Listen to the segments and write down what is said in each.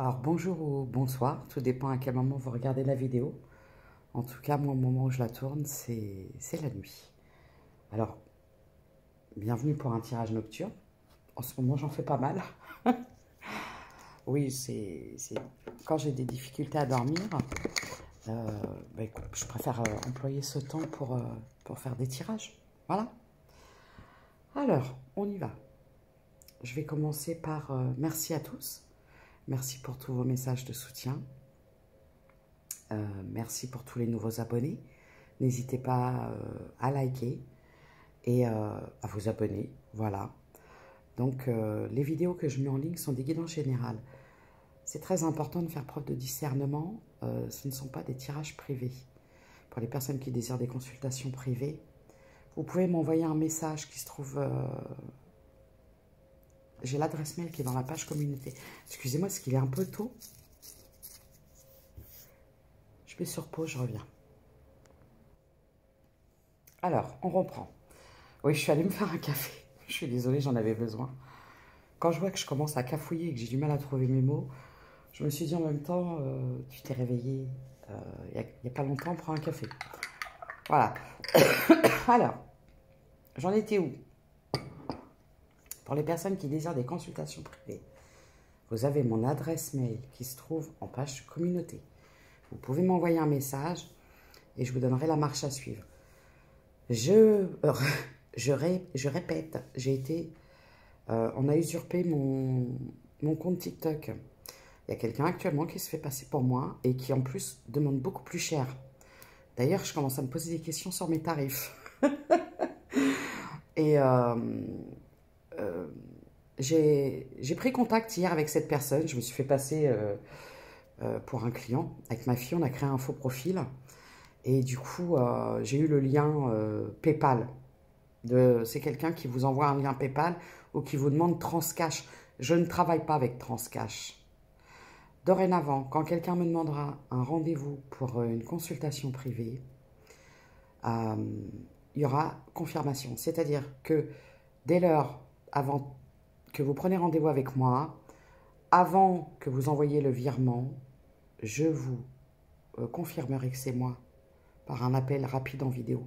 Alors bonjour ou bonsoir, tout dépend à quel moment vous regardez la vidéo. En tout cas, moi, au moment où je la tourne, c'est la nuit. Alors, bienvenue pour un tirage nocturne. En ce moment, j'en fais pas mal. Oui, c'est quand j'ai des difficultés à dormir, écoute, je préfère employer ce temps pour faire des tirages. Voilà. Alors, on y va. Je vais commencer par merci à tous. Merci pour tous vos messages de soutien. Merci pour tous les nouveaux abonnés. N'hésitez pas à liker et à vous abonner. Voilà. Donc, les vidéos que je mets en ligne sont des guides en général. C'est très important de faire preuve de discernement. Ce ne sont pas des tirages privés. Pour les personnes qui désirent des consultations privées, vous pouvez m'envoyer un message qui se trouve... J'ai l'adresse mail qui est dans la page communauté. Excusez-moi, est-ce qu'il est un peu tôt? Je mets sur pause, je reviens. Alors, on reprend. Oui, je suis allée me faire un café. Je suis désolée, j'en avais besoin. Quand je vois que je commence à cafouiller et que j'ai du mal à trouver mes mots, je me suis dit en même temps, tu t'es réveillée il n'y a pas longtemps, prends un café. Voilà. Alors, j'en étais où? Pour les personnes qui désirent des consultations privées, vous avez mon adresse mail qui se trouve en page communauté. Vous pouvez m'envoyer un message et je vous donnerai la marche à suivre. Je répète, on a usurpé mon compte TikTok. Il y a quelqu'un actuellement qui se fait passer pour moi et qui en plus demande beaucoup plus cher. D'ailleurs, je commence à me poser des questions sur mes tarifs. Et j'ai pris contact hier avec cette personne. Je me suis fait passer pour un client. Avec ma fille, on a créé un faux profil. Et du coup, j'ai eu le lien PayPal. C'est quelqu'un qui vous envoie un lien PayPal ou qui vous demande Transcash. Je ne travaille pas avec Transcash. Dorénavant, quand quelqu'un me demandera un rendez-vous pour une consultation privée, il y aura confirmation. C'est-à-dire que dès l'heure avant que vous prenez rendez-vous avec moi, avant que vous envoyiez le virement, je vous confirmerai que c'est moi par un appel rapide en vidéo.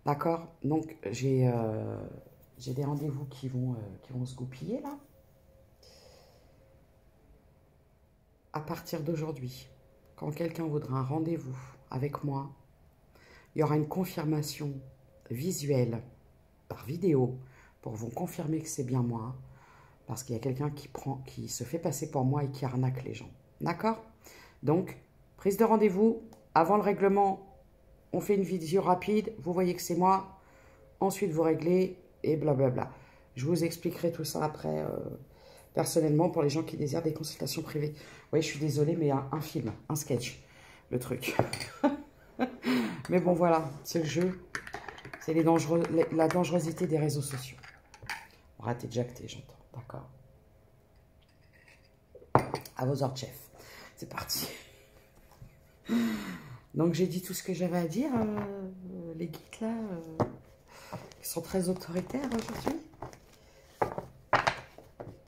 D'accord? Donc, j'ai des rendez-vous qui vont se goupiller là. À partir d'aujourd'hui, quand quelqu'un voudra un rendez-vous avec moi, il y aura une confirmation visuelle par vidéo pour vous confirmer que c'est bien moi, parce qu'il y a quelqu'un qui se fait passer pour moi et qui arnaque les gens. D'accord? Donc, prise de rendez-vous, avant le règlement, on fait une vidéo rapide, vous voyez que c'est moi, ensuite vous réglez et blablabla. Je vous expliquerai tout ça après, personnellement, pour les gens qui désirent des consultations privées. Oui, je suis désolée, mais un film, un sketch, le truc. Mais bon, voilà, c'est le jeu. C'est la dangerosité des réseaux sociaux. Raté jacté, j'entends. D'accord. À vos ordres, chef. C'est parti. Donc, j'ai dit tout ce que j'avais à dire. Les guides, là, qui sont très autoritaires aujourd'hui.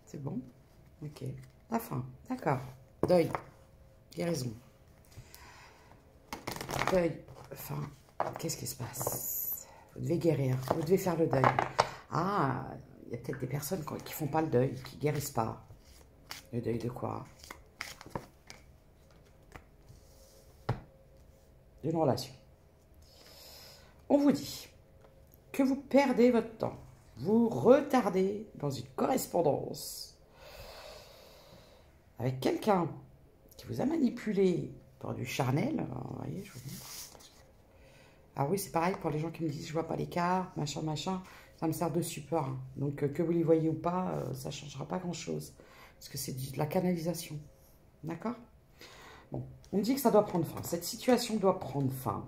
C'est bon? Ok. La fin. D'accord. Deuil. Guérison. Deuil. Fin. Qu'est-ce qui se passe? Vous devez guérir. Vous devez faire le deuil. Ah, il y a peut-être des personnes qui font pas le deuil, qui guérissent pas. Le deuil de quoi? D'une relation. On vous dit que vous perdez votre temps. Vous retardez dans une correspondance avec quelqu'un qui vous a manipulé pour du charnel. Vous voyez, je vous montre. Ah oui, c'est pareil pour les gens qui me disent je vois pas les cartes, machin, machin. Ça me sert de support. Hein. Donc, que vous les voyez ou pas, ça ne changera pas grand-chose. Parce que c'est de la canalisation. D'accord? Bon, on me dit que ça doit prendre fin. Cette situation doit prendre fin.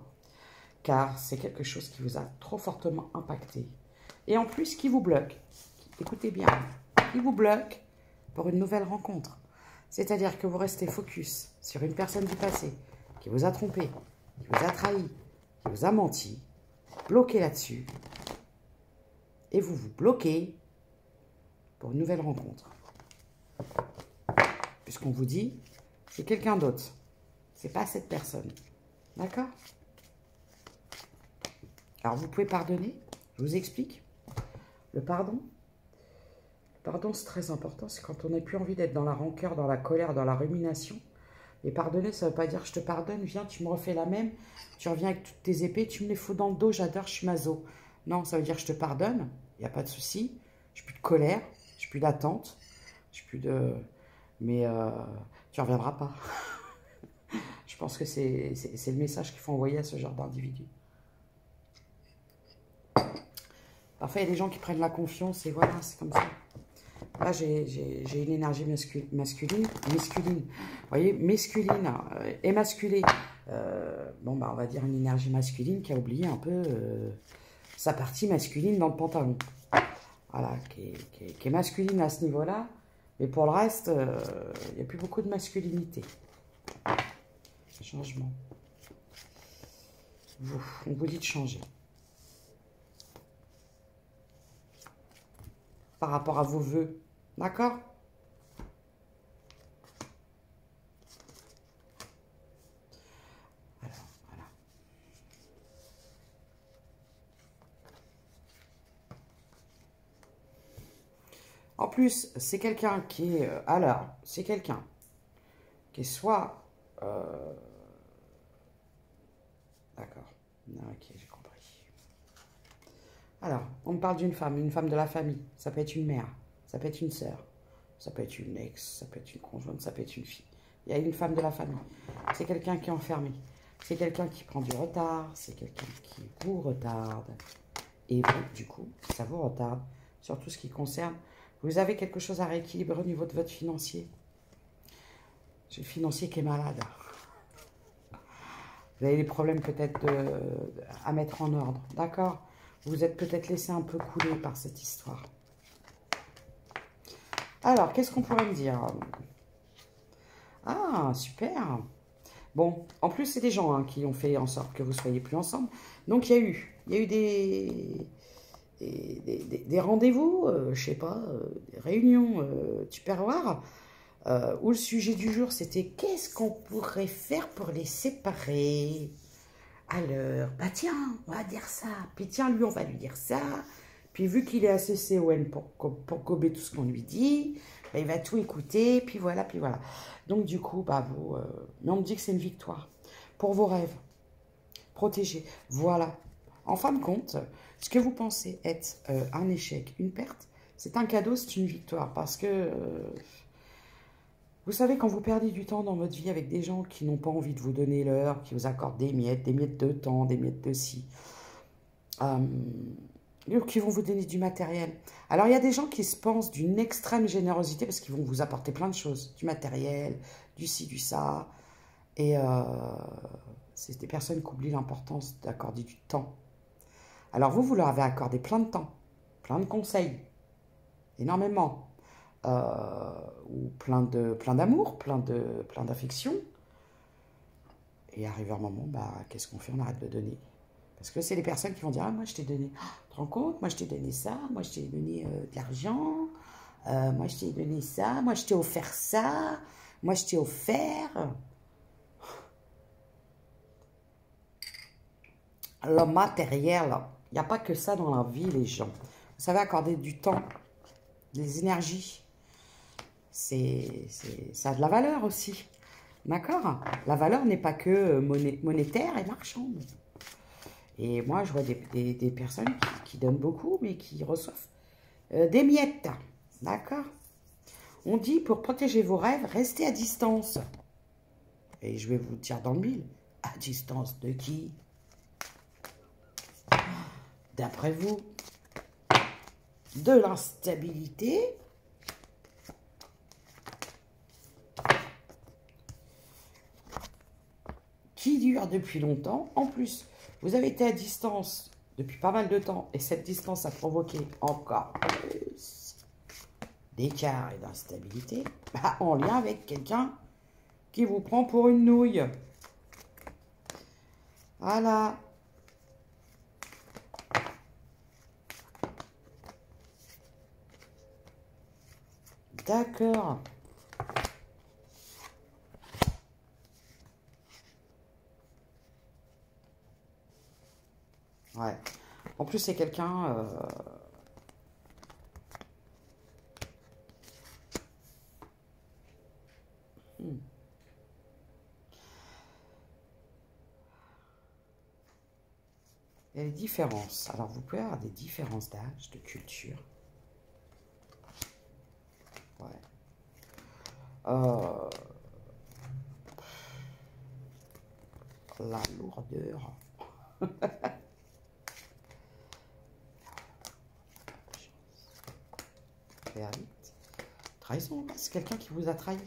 Car c'est quelque chose qui vous a trop fortement impacté. Et en plus, qui vous bloque. Écoutez bien. Qui vous bloque pour une nouvelle rencontre. C'est-à-dire que vous restez focus sur une personne du passé qui vous a trompé, qui vous a trahi, qui vous a menti, bloqué là-dessus. Et vous vous bloquez pour une nouvelle rencontre. ce qu'on vous dit, c'est quelqu'un d'autre. C'est pas cette personne. D'accord? Alors, vous pouvez pardonner. Je vous explique. Le pardon, c'est très important. C'est quand on n'a plus envie d'être dans la rancœur, dans la colère, dans la rumination. Et pardonner, ça ne veut pas dire je te pardonne, viens, tu me refais la même. Tu reviens avec toutes tes épées, tu me les fous dans le dos, j'adore, je suis maso. Non, ça veut dire je te pardonne, il n'y a pas de souci. Je n'ai plus de colère, je n'ai plus d'attente, je n'ai plus de... Mais tu ne reviendras pas. Je pense que c'est le message qu'il faut envoyer à ce genre d'individu. Parfois, il y a des gens qui prennent la confiance et voilà, c'est comme ça. Là, j'ai une énergie masculine. Vous voyez, masculine, émasculée. Bon, bah, on va dire une énergie masculine qui a oublié un peu sa partie masculine dans le pantalon. Voilà, qui est masculine à ce niveau-là. Mais pour le reste, il n'y a plus beaucoup de masculinité. Changement. On vous dit de changer. Par rapport à vos vœux. D'accord? Alors, voilà. En plus, c'est quelqu'un qui est... alors, c'est quelqu'un qui est soit... d'accord. Ok, j'ai compris. Alors, on me parle d'une femme de la famille. Ça peut être une mère, ça peut être une sœur, ça peut être une ex, ça peut être une conjointe, ça peut être une fille. Il y a une femme de la famille. C'est quelqu'un qui est enfermé. C'est quelqu'un qui prend du retard. C'est quelqu'un qui vous retarde. Et vous, du coup, ça vous retarde. Sur tout ce qui concerne. Vous avez quelque chose à rééquilibrer au niveau de votre financier. J'ai le financier qui est malade. Vous avez des problèmes peut-être à mettre en ordre. D'accord? Vous êtes peut-être laissé un peu couler par cette histoire. Alors, qu'est-ce qu'on pourrait me dire? Ah, super. Bon, en plus, c'est des gens qui ont fait en sorte que vous ne soyez plus ensemble. Donc, il y a eu des rendez-vous, je sais pas, des réunions tupperware, où le sujet du jour, c'était qu'est-ce qu'on pourrait faire pour les séparer? Alors, bah tiens, on va dire ça. Puis tiens, lui, on va lui dire ça. Puis vu qu'il est assez CON pour gober tout ce qu'on lui dit, bah, il va tout écouter. Puis voilà, puis voilà. Donc du coup, bah vous... mais on me dit que c'est une victoire. Pour vos rêves. Protégés. Voilà. En fin de compte, ce que vous pensez être un échec, une perte, c'est un cadeau, c'est une victoire. Parce que... vous savez, quand vous perdez du temps dans votre vie avec des gens qui n'ont pas envie de vous donner l'heure, qui vous accordent des miettes de temps, des miettes de ci, qui vont vous donner du matériel. Alors, il y a des gens qui se pensent d'une extrême générosité parce qu'ils vont vous apporter plein de choses, du matériel, du ci, du ça. Et c'est des personnes qui oublient l'importance d'accorder du temps. Alors, vous leur avez accordé plein de temps, plein de conseils, énormément. Ou plein d'amour, plein d'affection. Et arrivé un moment, bah, qu'est-ce qu'on fait? On arrête de donner. Parce que c'est les personnes qui vont dire, ah, moi je t'ai donné, oh, tu te rends compte, moi je t'ai donné ça, moi je t'ai donné de l'argent, moi je t'ai donné ça, moi je t'ai offert ça, moi je t'ai offert. Le matériel, il n'y a pas que ça dans la vie, les gens. Vous savez, accorder du temps, des énergies, ça a de la valeur aussi. D'accord? La valeur n'est pas que monétaire et marchande. Et moi, je vois des personnes qui donnent beaucoup, mais qui reçoivent des miettes. D'accord? On dit, pour protéger vos rêves, restez à distance. Et je vais vous dire dans le mille. À distance de qui? D'après vous? De l'instabilité? Qui dure depuis longtemps. En plus, vous avez été à distance depuis pas mal de temps et cette distance a provoqué encore plus d'écart et d'instabilité en lien avec quelqu'un qui vous prend pour une nouille. Voilà. D'accord. Ouais. En plus, c'est quelqu'un... hmm. Il y a des différences. Alors, vous pouvez avoir des différences d'âge, de culture. Ouais. La lourdeur. Très vite. Trahison, c'est quelqu'un qui vous a trahi.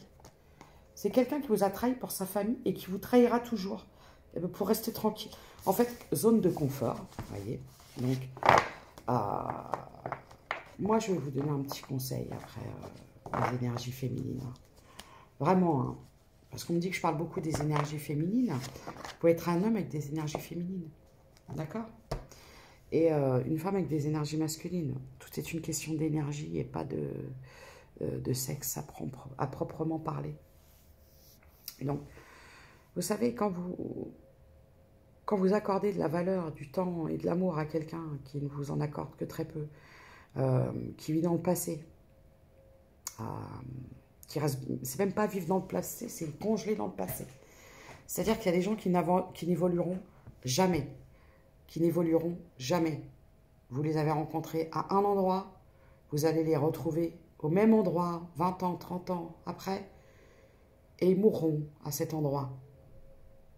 C'est quelqu'un qui vous a trahi pour sa famille et qui vous trahira toujours. Et bien, pour rester tranquille. En fait, zone de confort, vous voyez. Donc, moi, je vais vous donner un petit conseil après les énergies féminines. Vraiment, hein. Parce qu'on me dit que je parle beaucoup des énergies féminines. Vous pouvez être un homme avec des énergies féminines. D'accord? Et une femme avec des énergies masculines. Tout est une question d'énergie et pas de sexe à proprement parler. Et donc, vous savez, quand vous accordez de la valeur, du temps et de l'amour à quelqu'un qui ne vous en accorde que très peu, qui vit dans le passé, qui reste, c'est même pas vivre dans le passé, c'est congeler dans le passé. C'est-à-dire qu'il y a des gens qui n'évolueront jamais, Vous les avez rencontrés à un endroit, vous allez les retrouver au même endroit, 20 ans, 30 ans après, et ils mourront à cet endroit.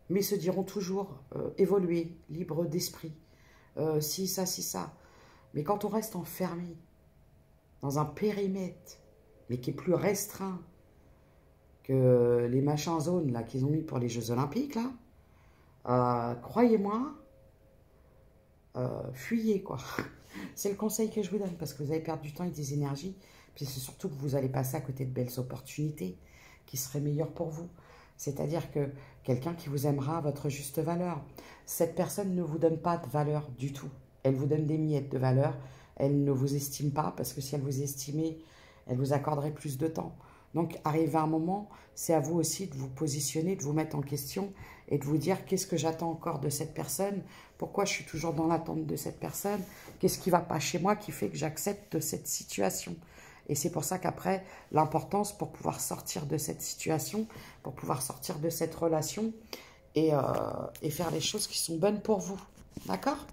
Mais ils se diront toujours évoluer, libre d'esprit, si ça. Mais quand on reste enfermé dans un périmètre, mais qui est plus restreint que les machins zones là qu'ils ont mis pour les Jeux Olympiques, là, croyez-moi, fuyez, quoi. C'est le conseil que je vous donne, parce que vous allez perdre du temps et des énergies, puis c'est surtout que vous allez passer à côté de belles opportunités qui seraient meilleures pour vous. C'est-à-dire que quelqu'un qui vous aimera à votre juste valeur. Cette personne ne vous donne pas de valeur du tout. Elle vous donne des miettes de valeur. Elle ne vous estime pas, parce que si elle vous estimait, elle vous accorderait plus de temps. Donc, arrivé à un moment, c'est à vous aussi de vous positionner, de vous mettre en question et de vous dire qu'est-ce que j'attends encore de cette personne, pourquoi je suis toujours dans l'attente de cette personne, qu'est-ce qui ne va pas chez moi qui fait que j'accepte cette situation. Et c'est pour ça qu'après, l'importance pour pouvoir sortir de cette situation, pour pouvoir sortir de cette relation et faire les choses qui sont bonnes pour vous. D'accord?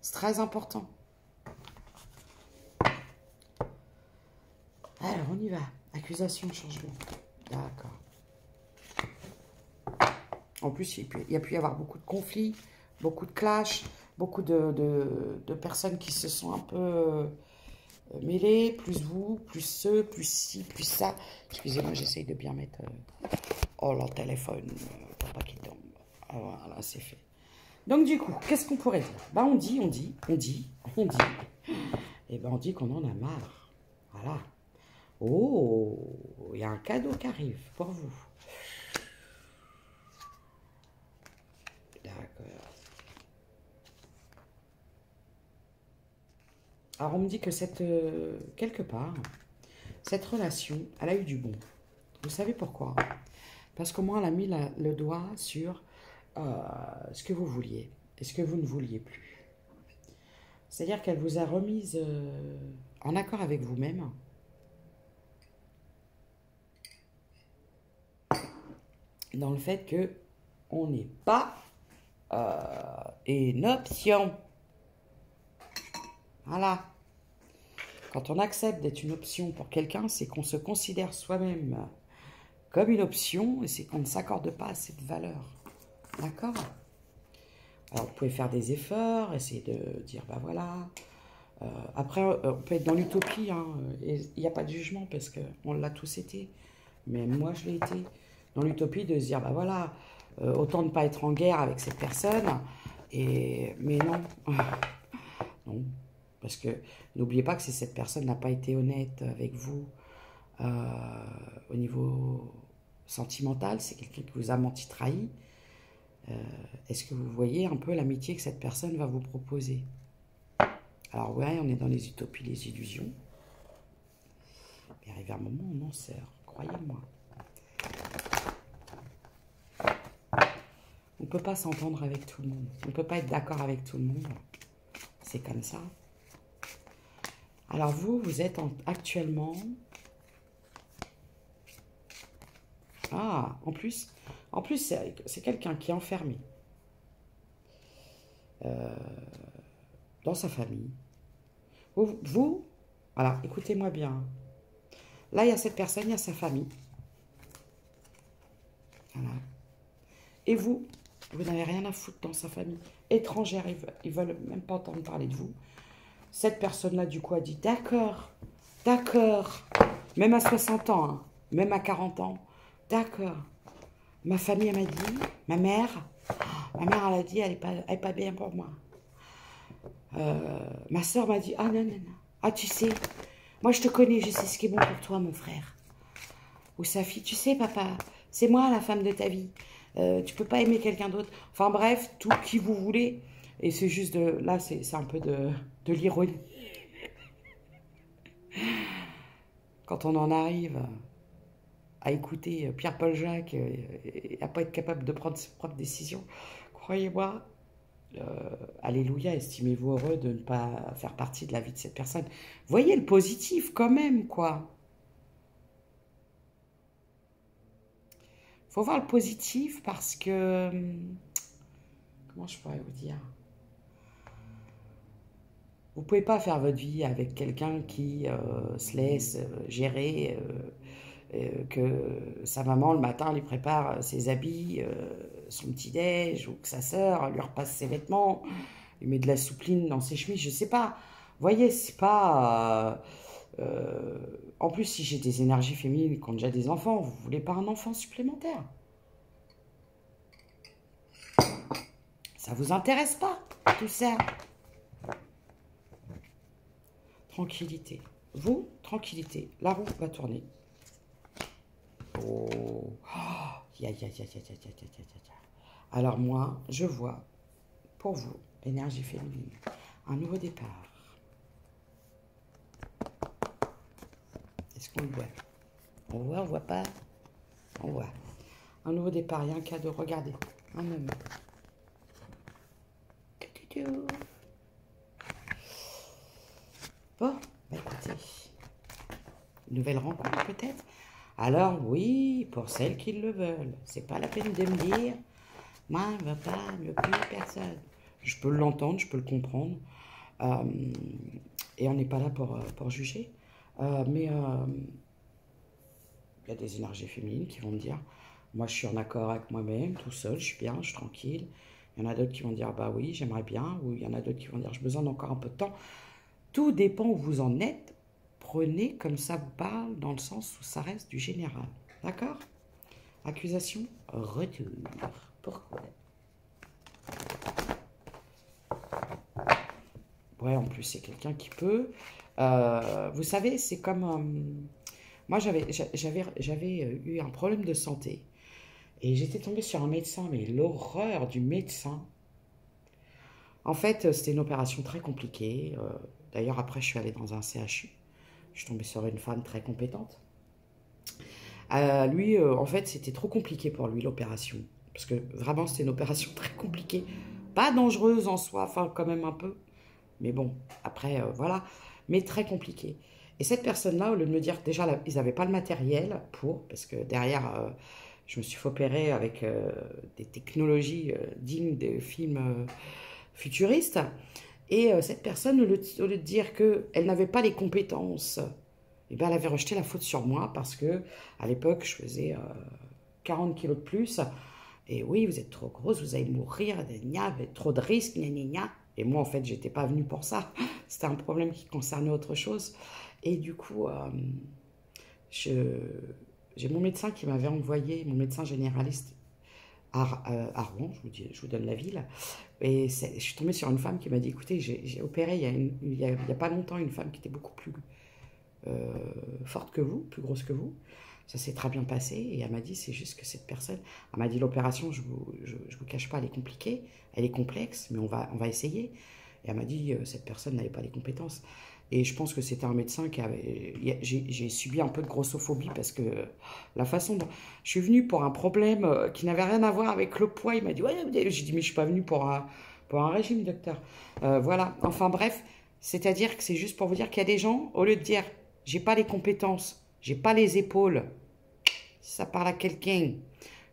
C'est très important. Alors, on y va. Accusation, changement. D'accord. En plus, il y a pu y avoir beaucoup de conflits, beaucoup de clashs, beaucoup de personnes qui se sont un peu mêlées, plus vous, plus ceux, plus ci, plus ça. Excusez-moi, j'essaye de bien mettre le téléphone pour pas qu'il tombe. Ah, voilà, c'est fait. Donc du coup, qu'est-ce qu'on pourrait dire? Bah, on dit. Et ben on dit qu'on en a marre. Voilà. Oh, il y a un cadeau qui arrive pour vous. D'accord. Alors, on me dit que quelque part, cette relation, elle a eu du bon. Vous savez pourquoi? Parce qu'au moins, elle a mis le doigt sur ce que vous vouliez et ce que vous ne vouliez plus. C'est-à-dire qu'elle vous a remise en accord avec vous-même. Dans le fait que on n'est pas une option. Voilà. Quand on accepte d'être une option pour quelqu'un, c'est qu'on se considère soi-même comme une option et c'est qu'on ne s'accorde pas assez de valeur. D'accord? Alors, vous pouvez faire des efforts, essayer de dire, bah voilà. Après, on peut être dans l'utopie, hein, et il n'y a pas de jugement parce qu'on l'a tous été. Même moi, je l'ai été. Dans l'utopie de se dire, bah voilà, autant ne pas être en guerre avec cette personne. Mais non. Non. Parce que n'oubliez pas que si cette personne n'a pas été honnête avec vous au niveau sentimental, c'est quelqu'un qui vous a menti, trahi. Est-ce que vous voyez un peu l'amitié que cette personne va vous proposer? Alors ouais, on est dans les utopies, les illusions. Mais arrivé à un moment, on en sert, croyez-moi. Donc peut pas s'entendre avec tout le monde. On ne peut pas être d'accord avec tout le monde. C'est comme ça. Alors vous, vous êtes actuellement... Ah, en plus c'est quelqu'un qui est enfermé dans sa famille. Vous, voilà, écoutez-moi bien. Là, il y a cette personne, il y a sa famille. Voilà. Et vous n'avez rien à foutre dans sa famille. Étrangère, ils veulent même pas entendre parler de vous. Cette personne-là, du coup, a dit, d'accord, même à 60 ans, hein, même à 40 ans, d'accord. Ma famille, elle m'a dit, ma mère, elle a dit, elle est pas bien pour moi. Ma soeur m'a dit, ah non, ah tu sais, moi je te connais, je sais ce qui est bon pour toi, mon frère. Ou sa fille, tu sais, papa, c'est moi la femme de ta vie. Tu peux pas aimer quelqu'un d'autre. Enfin bref, tout qui vous voulez. Et c'est juste de... Là, c'est un peu de l'ironie. Quand on en arrive à écouter Pierre-Paul Jacques et à pas être capable de prendre ses propres décisions, croyez-moi, alléluia, estimez-vous heureux de ne pas faire partie de la vie de cette personne. Voyez le positif quand même, quoi. Faut voir le positif parce que... Comment je pourrais vous dire? Vous ne pouvez pas faire votre vie avec quelqu'un qui se laisse gérer, que sa maman le matin lui prépare ses habits, son petit-déj, ou que sa sœur lui repasse ses vêtements, lui met de la soupline dans ses chemises, je ne sais pas. Vous voyez, c'est pas... en plus, si j'ai des énergies féminines qui ont déjà des enfants, vous ne voulez pas un enfant supplémentaire? Ça vous intéresse pas, tout ça? Tranquillité. Vous, tranquillité. La roue va tourner. Oh. Alors moi, je vois, pour vous, énergie féminine, un nouveau départ. Est-ce qu'on le voit? On voit, on voit pas? On voit. Un nouveau départ, il y a un cadeau, regardez. Un homme. Bon, bah écoutez, nouvelle rencontre peut-être. Alors oui, pour celles qui le veulent, c'est pas la peine de me dire, moi, je ne veux pas ne plus personne. Je peux l'entendre, je peux le comprendre, et on n'est pas là pour juger. Mais il y a des énergies féminines qui vont me dire, moi je suis en accord avec moi-même, tout seul, je suis bien, je suis tranquille. Il y en a d'autres qui vont dire, bah oui, j'aimerais bien, ou il y en a d'autres qui vont dire, j'ai besoin d'encore un peu de temps. Tout dépend où vous en êtes. Prenez comme ça vous parle, dans le sens où ça reste du général. D'accord? Accusation, retour. Pourquoi? Ouais, en plus, c'est quelqu'un qui peut. Vous savez, c'est comme... moi, j'avais eu un problème de santé. Et j'étais tombée sur un médecin, mais l'horreur du médecin. En fait, c'était une opération très compliquée. D'ailleurs, après, je suis allée dans un CHU. Je suis tombée sur une femme très compétente. Lui, en fait, c'était trop compliqué pour lui, l'opération. Parce que vraiment, c'était une opération très compliquée. Pas dangereuse en soi, enfin, quand même un peu. Mais bon, après, voilà. Mais très compliqué. Et cette personne-là, au lieu de me dire, déjà, là, ils n'avaient pas le matériel pour, parce que derrière, je me suis fait opérer avec des technologies dignes des films futuristes. Et cette personne, au lieu de dire qu'elle n'avait pas les compétences, eh ben, elle avait rejeté la faute sur moi parce que à l'époque, je faisais 40 kilos de plus. Et oui, vous êtes trop grosse, vous allez mourir, vous avez trop de risques, gna gna gna. Et moi, en fait, j'étais pas venue pour ça. C'était un problème qui concernait autre chose. Et du coup, j'ai mon médecin qui m'avait envoyé, mon médecin généraliste à Rouen, je vous donne la ville. Et je suis tombée sur une femme qui m'a dit, écoutez, j'ai opéré il y a pas longtemps une femme qui était beaucoup plus forte que vous, plus grosse que vous. Ça s'est très bien passé et elle m'a dit, c'est juste que cette personne, elle m'a dit, l'opération, je vous cache pas, elle est compliquée, elle est complexe, mais on va essayer. Et elle m'a dit, cette personne n'avait pas les compétences. Et je pense que c'était un médecin qui avait... J'ai subi un peu de grossophobie parce que la façon dont... Je suis venue pour un problème qui n'avait rien à voir avec le poids. Il m'a dit, ouais, j'ai dit, mais je suis pas venue pour un régime, docteur. Voilà, enfin bref, c'est-à-dire que c'est juste pour vous dire qu'il y a des gens, au lieu de dire, j'ai pas les compétences, j'ai pas les épaules, si ça parle à quelqu'un,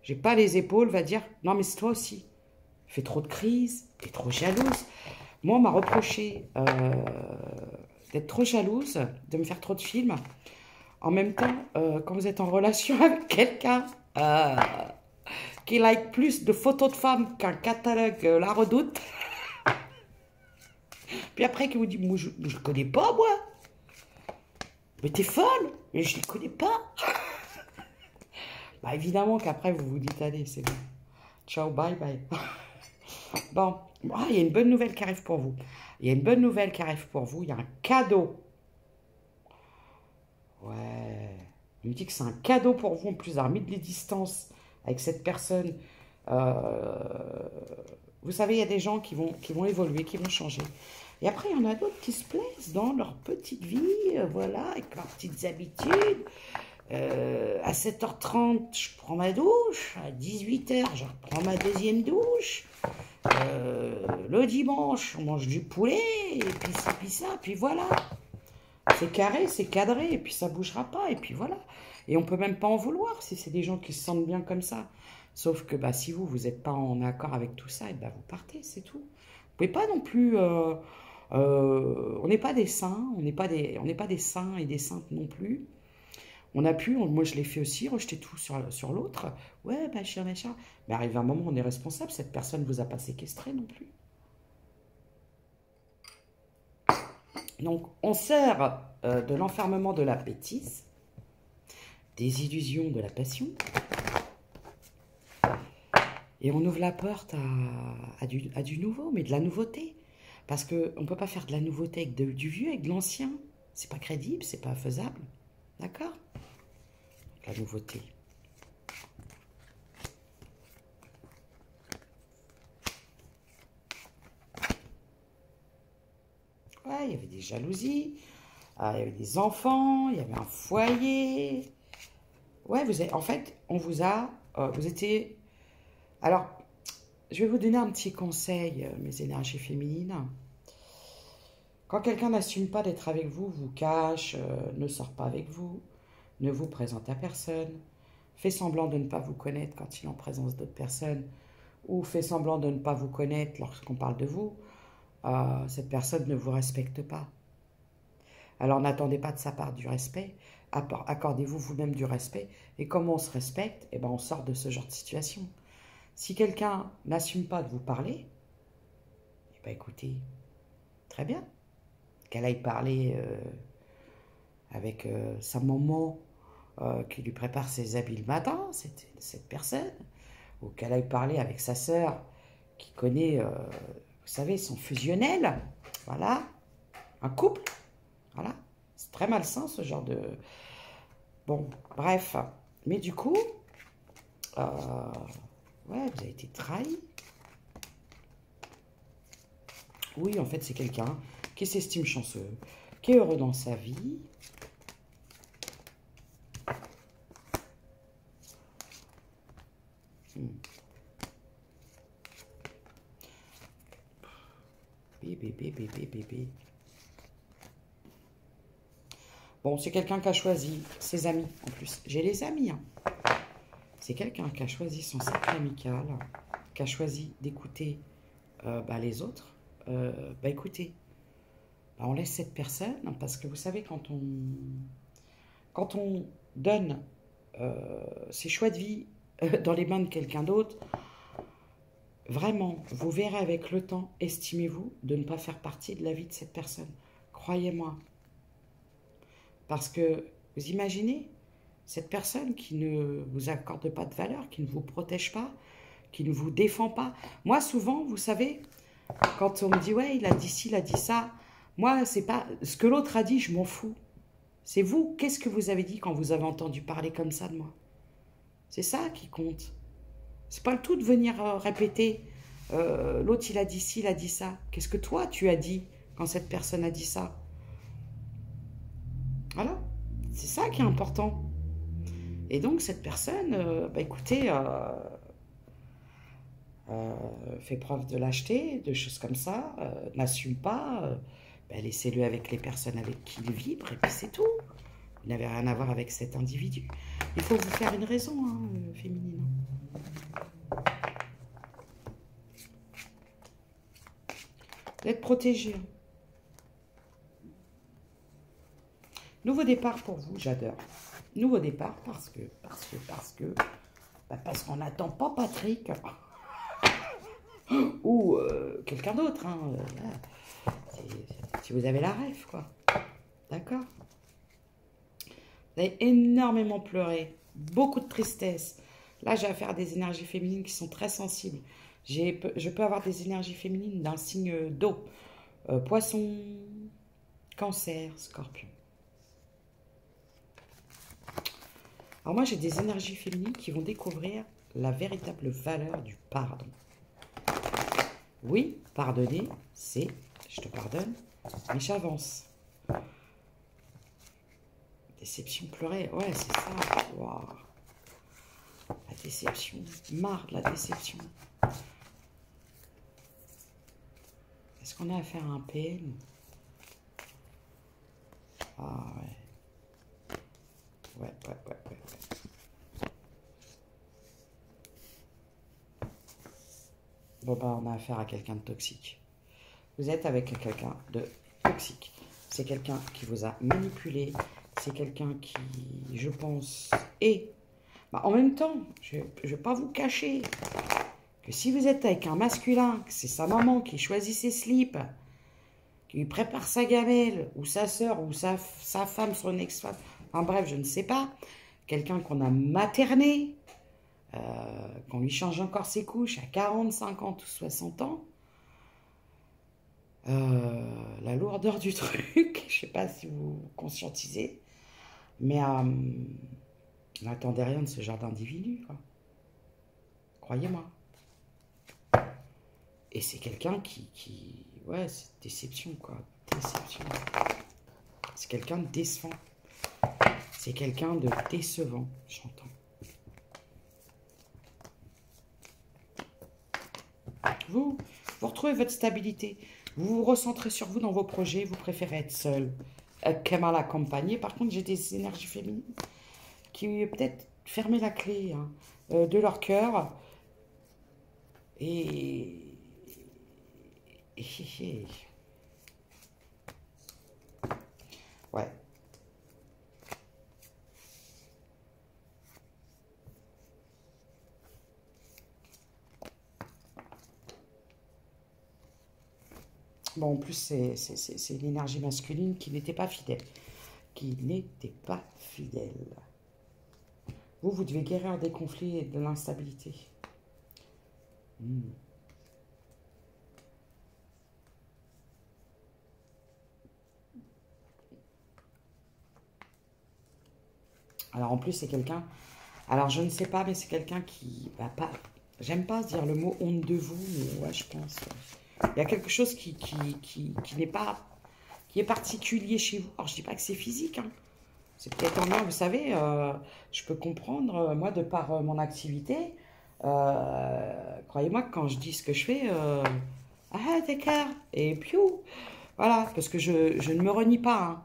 j'ai pas les épaules, va dire, non mais c'est toi aussi. Fais trop de crises, t'es trop jalouse. Moi, on m'a reproché d'être trop jalouse, de me faire trop de films. En même temps, quand vous êtes en relation avec quelqu'un qui like plus de photos de femmes qu'un catalogue La Redoute, puis après qui vous dit, moi je ne connais pas, moi. Mais t'es folle, mais je ne les connais pas. Bah évidemment qu'après vous vous dites, allez, c'est bon. Ciao, bye, bye. Bon, il y a une bonne nouvelle qui arrive pour vous. Il y a une bonne nouvelle qui arrive pour vous. Il y a un cadeau. Ouais. Il me dit que c'est un cadeau pour vous. En plus d'avoir mis de les distances avec cette personne. Vous savez, il y a des gens qui vont évoluer, qui vont changer. Et après, il y en a d'autres qui se plaisent dans leur petite vie, voilà, avec leurs petites habitudes. À 7h30, je prends ma douche. À 18h, je reprends ma deuxième douche. Le dimanche, on mange du poulet, et puis ça, puis voilà. C'est carré, c'est cadré, et puis ça bougera pas, et puis voilà. Et on peut même pas en vouloir si c'est des gens qui se sentent bien comme ça. Sauf que bah, si vous n'êtes pas en accord avec tout ça, et bah, vous partez, c'est tout. Vous pouvez pas non plus... on n'est pas des saints, on n'est pas des saints et des saintes non plus. On a pu, moi je l'ai fait aussi, rejeter tout sur l'autre. Ouais, bah chien, machin. Mais arrive un moment, on est responsable, cette personne ne vous a pas séquestré non plus. Donc, on sert de l'enfermement de la bêtise, des illusions de la passion, et on ouvre la porte à du nouveau, mais de la nouveauté. Parce qu'on ne peut pas faire de la nouveauté avec du vieux, avec de l'ancien. C'est pas crédible, c'est pas faisable. D'accord? La nouveauté. Ouais, il y avait des jalousies, il y avait des enfants, il y avait un foyer. Ouais, en fait, on vous a... vous étiez... Alors, je vais vous donner un petit conseil, mes énergies féminines. Quand quelqu'un n'assume pas d'être avec vous, vous cache, ne sort pas avec vous, ne vous présente à personne, fait semblant de ne pas vous connaître quand il est en présence d'autres personnes, ou fait semblant de ne pas vous connaître lorsqu'on parle de vous, cette personne ne vous respecte pas. Alors n'attendez pas de sa part du respect, accordez-vous vous-même du respect, et comme on se respecte, eh ben on sort de ce genre de situation. Si quelqu'un n'assume pas de vous parler, eh ben écoutez, très bien, qu'elle aille parler avec sa maman qui lui prépare ses habits le matin, cette personne, ou qu'elle aille parler avec sa sœur qui connaît, vous savez, son fusionnel, voilà, un couple, voilà, c'est très malsain ce genre de... Bon, bref, mais du coup, ouais, vous avez été trahi. Oui, en fait, c'est quelqu'un qui s'estime chanceux, qui est heureux dans sa vie. Bébé. Bon, c'est quelqu'un qui a choisi ses amis, en plus. J'ai les amis, hein. C'est quelqu'un qui a choisi son cercle amical, qui a choisi d'écouter les autres. Écoutez, on laisse cette personne, parce que vous savez, quand on donne ses choix de vie dans les mains de quelqu'un d'autre, vraiment, vous verrez avec le temps, estimez-vous, de ne pas faire partie de la vie de cette personne. Croyez-moi. Parce que, vous imaginez, cette personne qui ne vous accorde pas de valeur, qui ne vous protège pas, qui ne vous défend pas. Moi, souvent, vous savez, quand on me dit, ouais, il a dit ci, il a dit ça, moi, c'est pas ce que l'autre a dit, je m'en fous. C'est vous, qu'est-ce que vous avez dit quand vous avez entendu parler comme ça de moi? C'est ça qui compte. C'est pas le tout de venir répéter, l'autre, il a dit ci, il a dit ça. Qu'est-ce que toi, tu as dit quand cette personne a dit ça? Voilà, c'est ça qui est important. Et donc, cette personne, bah, écoutez, fait preuve de lâcheté, de choses comme ça, n'assume pas, bah, laissez-le avec les personnes avec qui il vibre, et puis c'est tout. Vous n'avez rien à voir avec cet individu. Il faut vous faire une raison, hein, féminine. D'être protégé. Nouveau départ pour vous, j'adore. Nouveau départ parce qu'on n'attend pas Patrick ou quelqu'un d'autre. Hein, si vous avez la rêve, quoi. D'accord? Vous avez énormément pleuré, beaucoup de tristesse. Là, j'ai affaire à des énergies féminines qui sont très sensibles. Je peux avoir des énergies féminines d'un signe d'eau. Poisson, Cancer, Scorpion. Alors moi, j'ai des énergies féminines qui vont découvrir la véritable valeur du pardon. Oui, pardonner, c'est je te pardonne, mais j'avance. Déception, pleurer, ouais, c'est ça. Wow. La déception, marre de la déception. Est-ce qu'on a affaire à un PM? Ah ouais. Ouais. Bon bah on a affaire à quelqu'un de toxique. Vous êtes avec quelqu'un de toxique. C'est quelqu'un qui vous a manipulé. C'est quelqu'un qui, je pense, est... Bah, en même temps, je ne vais pas vous cacher que si vous êtes avec un masculin, que c'est sa maman qui choisit ses slips, qui lui prépare sa gamelle, ou sa soeur, ou sa femme, son ex-femme, enfin bref, je ne sais pas, quelqu'un qu'on a materné, qu'on lui change encore ses couches à 40, 50 ou 60 ans, la lourdeur du truc, je ne sais pas si vous conscientisez, mais n'attendez rien de ce genre d'individu, quoi. Croyez-moi. Et c'est quelqu'un qui... Ouais, c'est déception, quoi. Déception. C'est quelqu'un de décevant. C'est quelqu'un de décevant, j'entends. Vous retrouvez votre stabilité. Vous vous recentrez sur vous dans vos projets. Vous préférez être seul que mal accompagné. Par contre, j'ai des énergies féminines qui peut-être fermer la clé de leur cœur. Et... Ouais. Bon, en plus, c'est l'énergie masculine qui n'était pas fidèle. Qui n'était pas fidèle. Vous devez guérir des conflits et de l'instabilité. Alors, en plus, c'est quelqu'un... Alors, je ne sais pas, mais c'est quelqu'un qui... Bah, pas... J'aime pas dire le mot honte de vous, mais ouais, je pense... Il y a quelque chose qui n'est pas... qui est particulier chez vous. Alors, je dis pas que c'est physique, hein. C'est peut-être en moi, vous savez, je peux comprendre, moi, de par mon activité, croyez-moi que quand je dis ce que je fais, ah, d'accord, et puis, voilà, parce que je ne me renie pas, hein.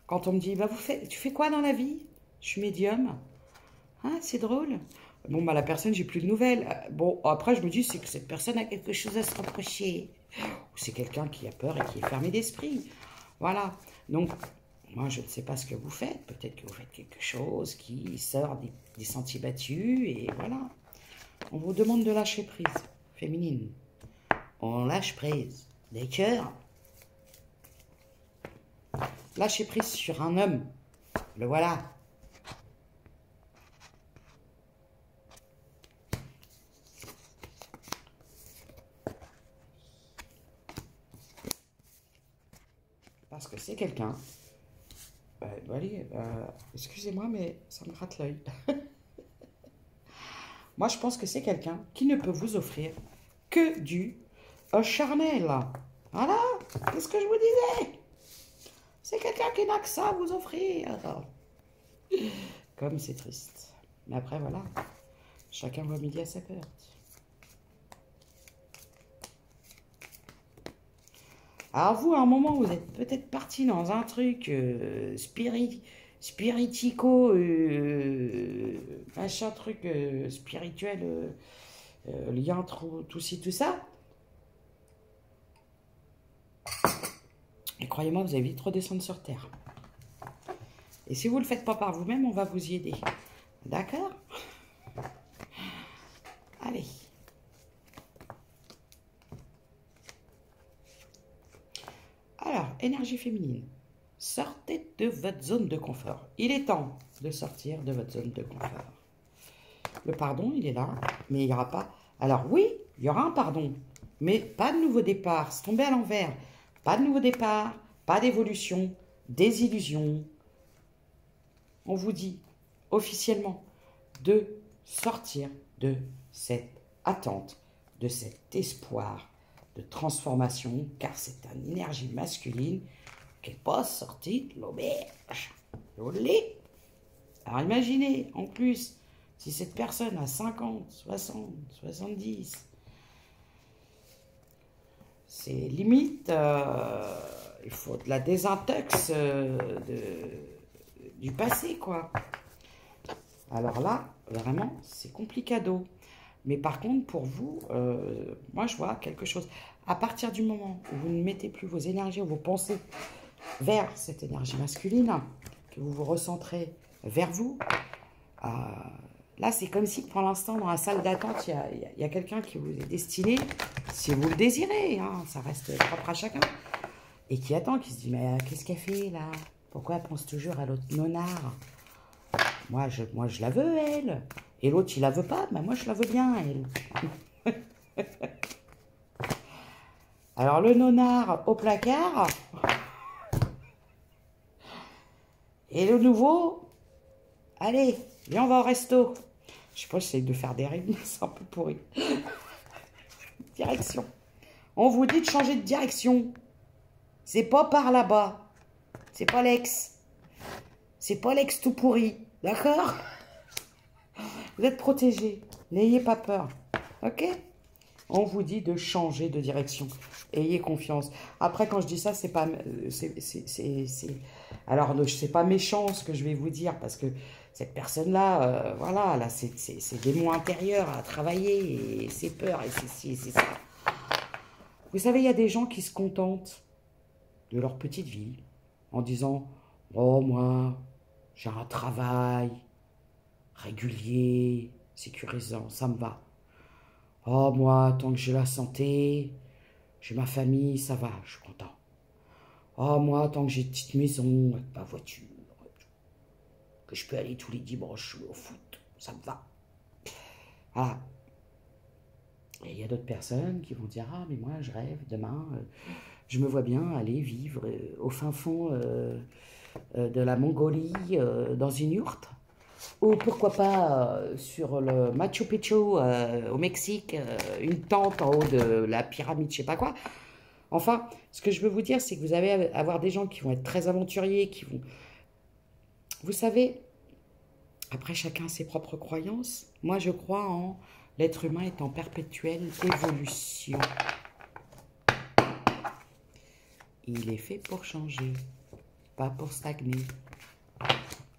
Quand on me dit, bah, tu fais quoi dans la vie? Je suis médium. Ah, c'est drôle. Bon, bah, la personne, j'ai plus de nouvelles. Bon, après, je me dis, c'est que cette personne a quelque chose à se reprocher. Ou c'est quelqu'un qui a peur et qui est fermé d'esprit. Voilà. Donc, moi, je ne sais pas ce que vous faites. Peut-être que vous faites quelque chose qui sort des sentiers battus. Et voilà. On vous demande de lâcher prise. Féminine. On lâche prise. Des cœurs. Lâcher prise sur un homme. Le voilà. Parce que c'est quelqu'un... allez, excusez-moi, mais ça me gratte l'œil. Moi, je pense que c'est quelqu'un qui ne peut vous offrir que du charnel. Voilà, c'est ce que je vous disais. C'est quelqu'un qui n'a que ça à vous offrir. Comme c'est triste. Mais après, voilà. Chacun voit midi à sa porte. Alors vous, à un moment, vous êtes peut-être parti dans un truc spiritico, machin truc spirituel, lien, tout ci, tout ça. Et croyez-moi, vous allez vite redescendre sur Terre. Et si vous ne le faites pas par vous-même, on va vous y aider. D'accord? Allez. Alors, énergie féminine. Sortez de votre zone de confort. Il est temps de sortir de votre zone de confort. Le pardon, il est là, mais il n'y aura pas... Alors oui, il y aura un pardon, mais pas de nouveau départ. C'est tombé à l'envers. Pas de nouveau départ, pas d'évolution, désillusion. On vous dit officiellement de sortir de cette attente, de cet espoir de transformation, car c'est une énergie masculine qui n'est pas sortie de l'auberge. Olé. Alors imaginez, en plus, si cette personne a 50, 60, 70, c'est limite, il faut de la désintox du passé, quoi. Alors là, vraiment, c'est complicado. Mais par contre, pour vous, moi, je vois quelque chose. À partir du moment où vous ne mettez plus vos énergies ou vos pensées vers cette énergie masculine, que vous vous recentrez vers vous, là, c'est comme si, pour l'instant, dans la salle d'attente, il y a quelqu'un qui vous est destiné, si vous le désirez, hein, ça reste propre à chacun, et qui attend, qui se dit, mais qu'est-ce qu'elle fait, là? Pourquoi elle pense toujours à l'autre nonard? Moi, je la veux, elle. Et l'autre, il la veut pas, mais moi, je la veux bien, elle. Alors, le nonard au placard. Et le nouveau, allez, viens, on va au resto. Je sais pas, j'essaie de faire des rimes, c'est un peu pourri. Direction. On vous dit de changer de direction. C'est pas par là-bas. C'est pas l'ex. C'est pas l'ex tout pourri. D'accord? Vous êtes protégés. N'ayez pas peur. Ok? On vous dit de changer de direction. Ayez confiance. Après, quand je dis ça, c'est pas... Alors, c'est pas méchant ce que je vais vous dire, parce que cette personne-là, voilà, là, c'est des mots intérieurs à travailler, et c'est peur, et c'est ci, et c'est ça. Vous savez, il y a des gens qui se contentent de leur petite vie en disant « Oh, moi, j'ai un travail régulier, sécurisant, ça me va. Oh, moi, tant que j'ai la santé, j'ai ma famille, ça va, je suis content. Oh, moi, tant que j'ai une petite maison, avec ma voiture, que je peux aller tous les dimanches jouer au foot, ça me va. » Voilà. Et il y a d'autres personnes qui vont dire « Ah, mais moi, je rêve, demain, je me vois bien aller vivre au fin fond de la Mongolie, dans une yourte. Ou pourquoi pas sur le Machu Picchu au Mexique, une tente en haut de la pyramide, je sais pas quoi. » Enfin, ce que je veux vous dire, c'est que vous allez avoir des gens qui vont être très aventuriers, qui vont... Vous savez, après chacun ses propres croyances. Moi, je crois en l'être humain est en perpétuelle évolution. Il est fait pour changer, pas pour stagner.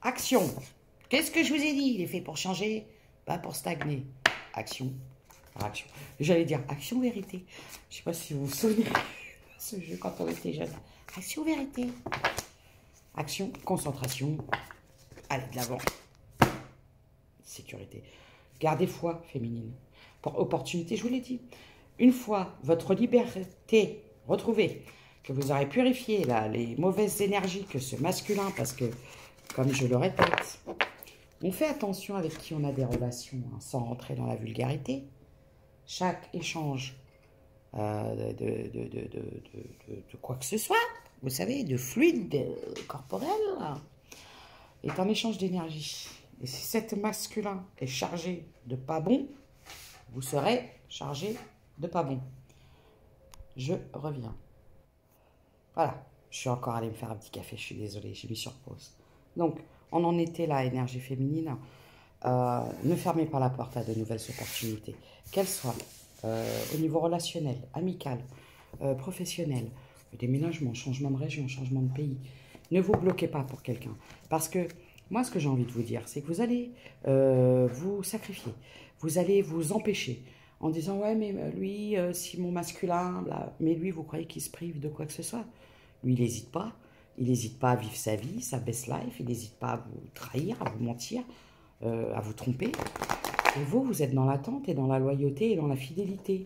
Action! Qu'est-ce que je vous ai dit? Il est fait pour changer, pas pour stagner. Action, action. J'allais dire action vérité. Je ne sais pas si vous vous souvenez de ce jeu quand on était jeune. Action vérité. Action, concentration. Allez, de l'avant. Sécurité. Gardez foi féminine. Pour opportunité, je vous l'ai dit. Une fois votre liberté retrouvée, que vous aurez purifié là, les mauvaises énergies que ce masculin, parce que, comme je le répète, on fait attention avec qui on a des relations, hein, sans rentrer dans la vulgarité. Chaque échange de quoi que ce soit, vous savez, de fluide corporel, est un échange d'énergie. Et si cet masculin est chargé de pas bon, vous serez chargé de pas bon. Je reviens. Voilà. Je suis encore allée me faire un petit café, je suis désolée, j'ai mis sur pause. Donc, on en était là, énergie féminine. Ne fermez pas la porte à de nouvelles opportunités, qu'elles soient au niveau relationnel, amical, professionnel, déménagement, changement de région, changement de pays. Ne vous bloquez pas pour quelqu'un. Parce que moi, ce que j'ai envie de vous dire, c'est que vous allez vous sacrifier. Vous allez vous empêcher en disant, ouais, mais lui, si mon masculin, bla. Mais lui, vous croyez qu'il se prive de quoi que ce soit? Lui, il n'hésite pas. Il n'hésite pas à vivre sa vie, sa best life. Il n'hésite pas à vous trahir, à vous mentir, à vous tromper. Et vous, vous êtes dans l'attente et dans la loyauté et dans la fidélité.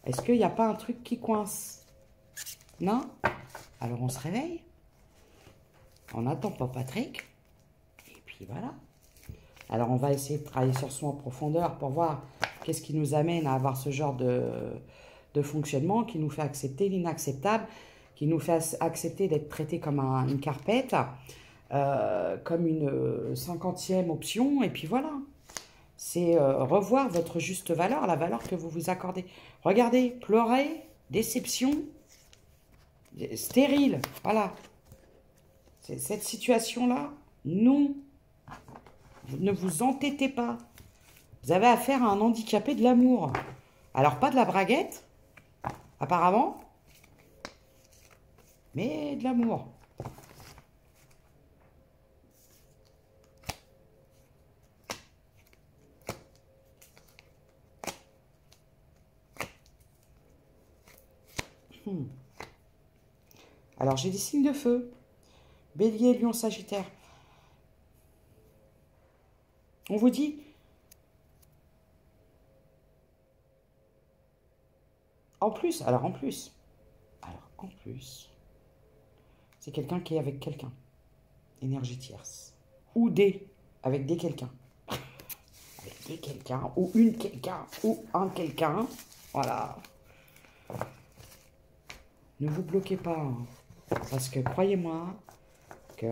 Est-ce qu'il n'y a pas un truc qui coince? Non? Alors on se réveille. On attend pour Patrick. Et puis voilà. Alors on va essayer de travailler sur soi en profondeur pour voir qu'est-ce qui nous amène à avoir ce genre de fonctionnement qui nous fait accepter l'inacceptable, qui nous fait accepter d'être traité comme une carpette, comme une 50e option. Et puis voilà. C'est revoir votre juste valeur, la valeur que vous vous accordez. Regardez, pleurer, déception, stérile, voilà. Cette situation-là, non. Ne vous entêtez pas. Vous avez affaire à un handicapé de l'amour. Alors, pas de la braguette, apparemment, mais de l'amour. Alors, j'ai des signes de feu. Bélier, Lion, Sagittaire. On vous dit, en plus, c'est quelqu'un qui est avec quelqu'un. Énergie tierce. Ou avec des quelqu'un. Avec des quelqu'un, ou une quelqu'un, ou un quelqu'un. Voilà. Ne vous bloquez pas. Hein, parce que croyez-moi que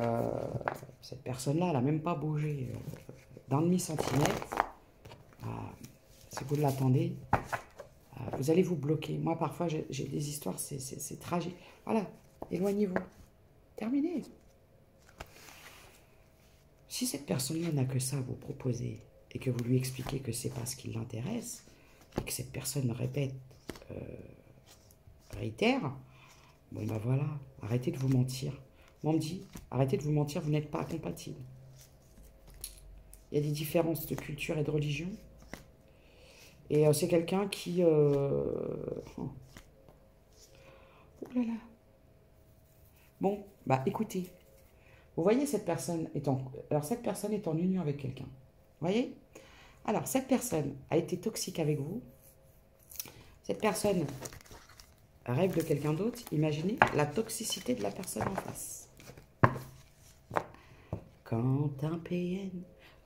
cette personne-là, elle n'a même pas bougé d'un demi-centimètre. Si vous l'attendez, vous allez vous bloquer. Moi, parfois, j'ai des histoires, c'est tragique. Voilà, éloignez-vous. Terminé. Si cette personne-là n'a que ça à vous proposer et que vous lui expliquez que c'est pas ce qui l'intéresse et que cette personne répète, réitère, bon ben voilà, arrêtez de vous mentir. Moi, on me dit, arrêtez de vous mentir, vous n'êtes pas compatibles. Il y a des différences de culture et de religion. Et c'est quelqu'un qui... Oh là là. Bon, bah écoutez. Vous voyez, cette personne est en union avec quelqu'un. Vous voyez? Alors, cette personne a été toxique avec vous. Cette personne rêve de quelqu'un d'autre. Imaginez la toxicité de la personne en face. Quand un PN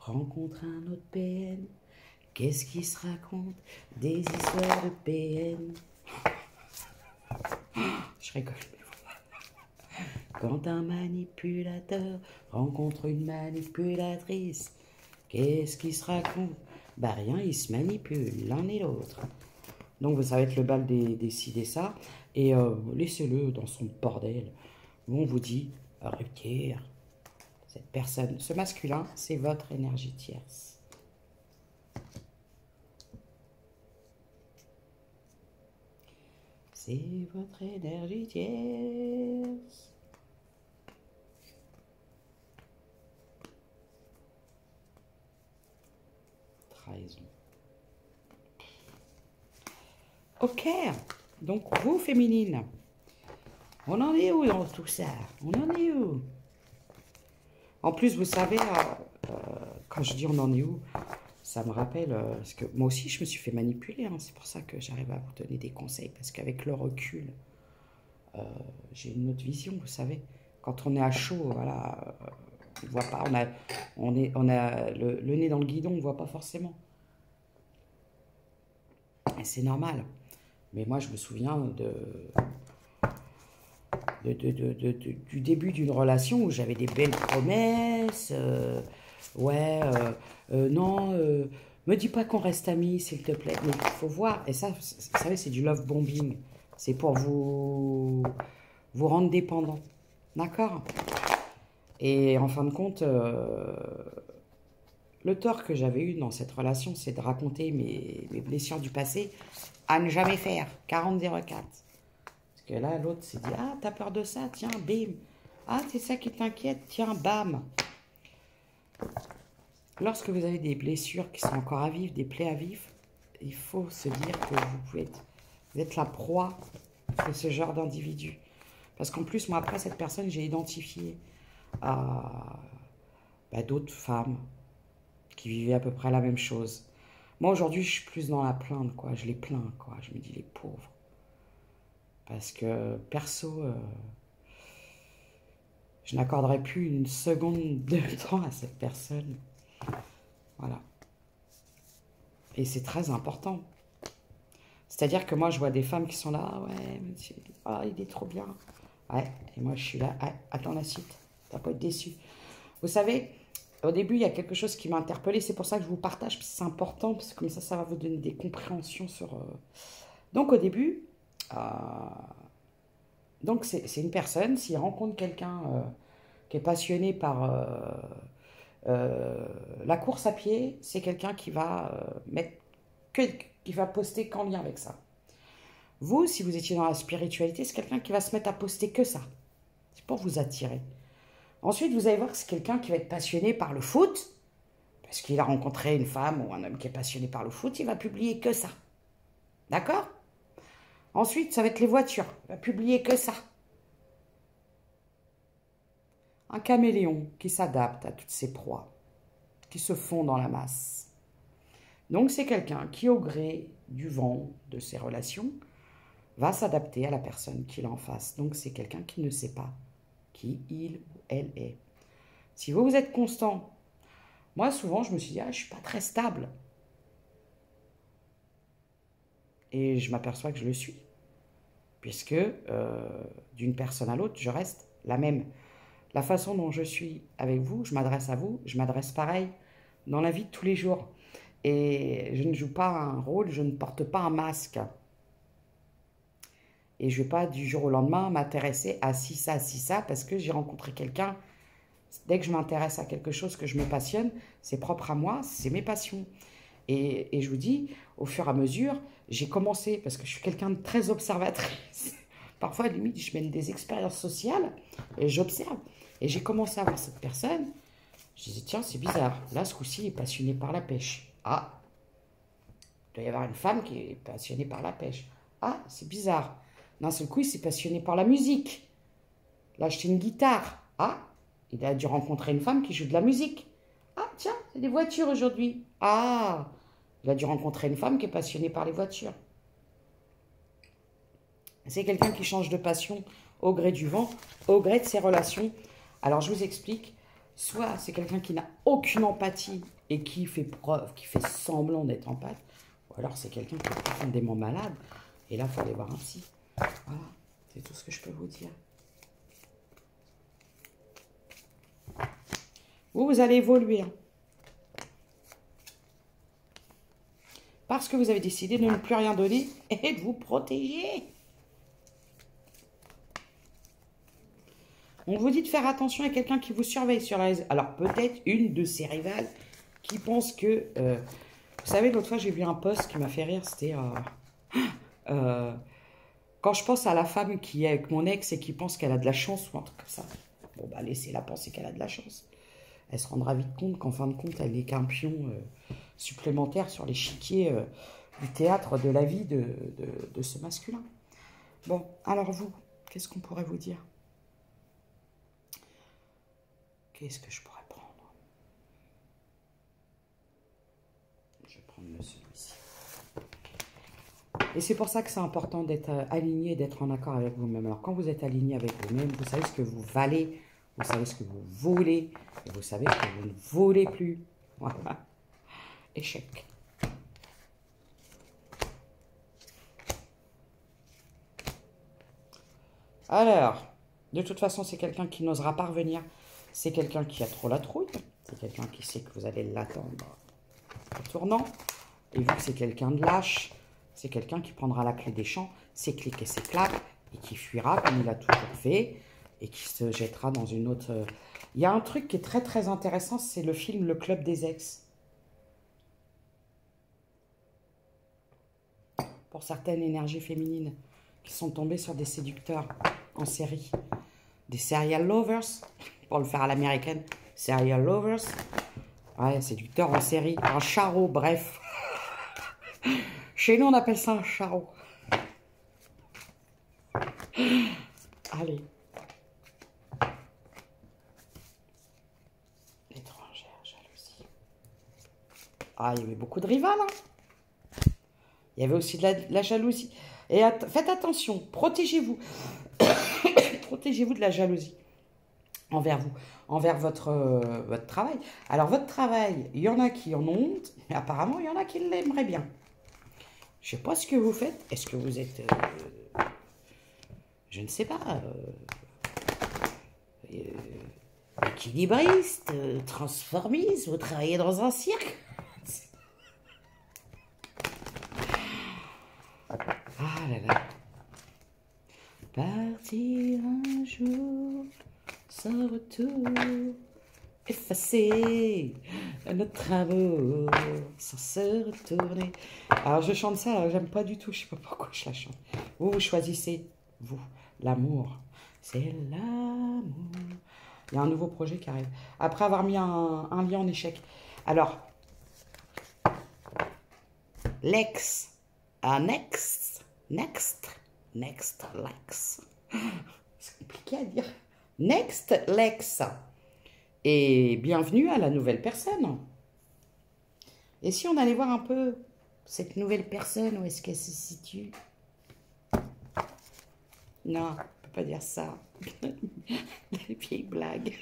rencontre un autre PN, qu'est-ce qui se raconte? Des histoires de PN. Je rigole. Quand un manipulateur rencontre une manipulatrice, qu'est-ce qui se raconte? Bah rien, ils se manipulent l'un et l'autre. Donc ça va être le bal des ci, des ça. Et laissez-le dans son bordel. On vous dit, rupture. Cette personne, ce masculin, c'est votre énergie tierce. C'est votre énergie tierce. Trahison. Ok, donc vous, féminine, on en est où dans tout ça? On en est où? En plus, vous savez, quand je dis on en est où, ça me rappelle, parce que moi aussi je me suis fait manipuler, hein, c'est pour ça que j'arrive à vous donner des conseils, parce qu'avec le recul, j'ai une autre vision, vous savez. Quand on est à chaud, voilà, on ne voit pas, on a le nez dans le guidon, on ne voit pas forcément. Et c'est normal. Mais moi, je me souviens du début d'une relation où j'avais des belles promesses. Non, me dis pas qu'on reste amis, s'il te plaît. Mais il faut voir. Et ça, vous savez, c'est du love bombing. C'est pour vous rendre dépendant. D'accord? Et en fin de compte, le tort que j'avais eu dans cette relation, c'est de raconter mes blessures du passé à ne jamais faire. 40-04. Parce que là, l'autre s'est dit, ah, t'as peur de ça, tiens, bim. Ah, c'est ça qui t'inquiète, tiens, bam. Lorsque vous avez des blessures qui sont encore à vivre, des plaies à vivre, il faut se dire que vous êtes la proie de ce genre d'individu. Parce qu'en plus, moi, après cette personne, j'ai identifié d'autres femmes qui vivaient à peu près la même chose. Moi, aujourd'hui, je suis plus dans la plainte, quoi. Je les plains, quoi. Je me dis, les pauvres. Parce que, perso, je n'accorderai plus une seconde de temps à cette personne. Voilà. Et c'est très important. C'est-à-dire que moi, je vois des femmes qui sont là, ah ouais, monsieur, ah, il est trop bien. Ouais, et moi, je suis là, ah, attends la suite, t'as pas être déçu. Vous savez, au début, il y a quelque chose qui m'a interpellée, c'est pour ça que je vous partage, parce que c'est important, parce que comme ça va vous donner des compréhensions sur... Donc, au début, donc c'est une personne, s'il rencontre quelqu'un qui est passionné par la course à pied, c'est quelqu'un qui va qui va poster qu'en lien avec ça. Vous, si vous étiez dans la spiritualité, c'est quelqu'un qui va se mettre à poster que ça. C'est pour vous attirer. Ensuite, vous allez voir que c'est quelqu'un qui va être passionné par le foot, parce qu'il a rencontré une femme ou un homme qui est passionné par le foot, il va publier que ça. D'accord? Ensuite, ça va être les voitures. Il va publier que ça. Un caméléon qui s'adapte à toutes ses proies, qui se fond dans la masse. Donc, c'est quelqu'un qui, au gré du vent de ses relations, va s'adapter à la personne qu'il a en face. Donc, c'est quelqu'un qui ne sait pas qui il ou elle est. Si vous êtes constant, moi, souvent, je me suis dit, ah, je ne suis pas très stable. Et je m'aperçois que je le suis. Puisque, d'une personne à l'autre, je reste la même. La façon dont je suis avec vous, je m'adresse à vous, je m'adresse pareil dans la vie de tous les jours. Et je ne joue pas un rôle, je ne porte pas un masque. Et je ne vais pas du jour au lendemain m'intéresser à ci, ça, parce que j'ai rencontré quelqu'un. Dès que je m'intéresse à quelque chose que je me passionne, c'est propre à moi, c'est mes passions. Et je vous dis, au fur et à mesure, j'ai commencé, parce que je suis quelqu'un de très observatrice. Parfois, limite, je mène des expériences sociales et j'observe. Et j'ai commencé à voir cette personne. Je disais, tiens, c'est bizarre. Là, ce coup-ci, il est passionné par la pêche. Ah, il doit y avoir une femme qui est passionnée par la pêche. Ah, c'est bizarre. D'un seul coup, il s'est passionné par la musique. Il a acheté une guitare. Ah, il a dû rencontrer une femme qui joue de la musique. Ah, tiens, c'est des voitures aujourd'hui. Ah, il a dû rencontrer une femme qui est passionnée par les voitures. C'est quelqu'un qui change de passion au gré du vent, au gré de ses relations. Alors, je vous explique. Soit c'est quelqu'un qui n'a aucune empathie et qui fait preuve, qui fait semblant d'être empathe. Ou alors c'est quelqu'un qui est profondément malade. Et là, il faut aller voir un psy. Voilà, c'est tout ce que je peux vous dire. Vous allez évoluer. Hein. Parce que vous avez décidé de ne plus rien donner et de vous protéger. On vous dit de faire attention à quelqu'un qui vous surveille sur la réseau. Alors, peut-être une de ses rivales qui pense que... vous savez, l'autre fois, j'ai vu un post qui m'a fait rire. C'était... quand je pense à la femme qui est avec mon ex et qui pense qu'elle a de la chance ou un truc comme ça. Bon, bah, laissez-la penser qu'elle a de la chance. Elle se rendra vite compte qu'en fin de compte, elle n'est qu'un pion supplémentaire sur l'échiquier du théâtre de la vie de ce masculin. Bon, alors vous, qu'est-ce qu'on pourrait vous dire ? Qu'est-ce que je pourrais prendre? Je vais prendre celui-ci. Et c'est pour ça que c'est important d'être aligné, d'être en accord avec vous-même. Alors, quand vous êtes aligné avec vous-même, vous savez ce que vous valez, vous savez ce que vous voulez, et vous savez ce que vous ne voulez plus. Voilà. Échec. Alors, de toute façon, c'est quelqu'un qui n'osera pas revenir. C'est quelqu'un qui a trop la trouille. C'est quelqu'un qui sait que vous allez l'attendre en tournant. Et vu que c'est quelqu'un de lâche, c'est quelqu'un qui prendra la clé des champs, ses clics et ses claques, et qui fuira comme il a toujours fait. et qui se jettera dans une autre... Il y a un truc qui est très très intéressant, c'est le film Le Club des Ex. Pour certaines énergies féminines qui sont tombées sur des séducteurs en série. Des serial lovers, pour le faire à l'américaine. Serial lovers. Ouais, séducteurs en série. Un charreau, bref. Chez nous, on appelle ça un charreau. Allez. Étrangère, jalousie. Ah, il y avait beaucoup de rivales, hein. Il y avait aussi de la jalousie. Et faites attention, protégez-vous. Protégez-vous de la jalousie envers vous, envers votre travail. Alors, votre travail, il y en a qui en ont honte, mais apparemment, il y en a qui l'aimeraient bien. Je ne sais pas ce que vous faites. Est-ce que vous êtes... je ne sais pas... équilibriste, transformiste, vous travaillez dans un cirque. Ah là là. Partir un jour sans retour, effacer notre amour sans se retourner. Alors je chante ça, alors j'aime pas du tout, je sais pas pourquoi je la chante. Vous choisissez, vous, l'amour. C'est l'amour. Il y a un nouveau projet qui arrive. Après avoir mis un lien en échec. Alors, l'ex, un ex, next, lex. C'est compliqué à dire. Next, lex. Et bienvenue à la nouvelle personne. Et si on allait voir un peu cette nouvelle personne, où est-ce qu'elle se situe? Non, on ne peut pas dire ça. Les vieilles blagues.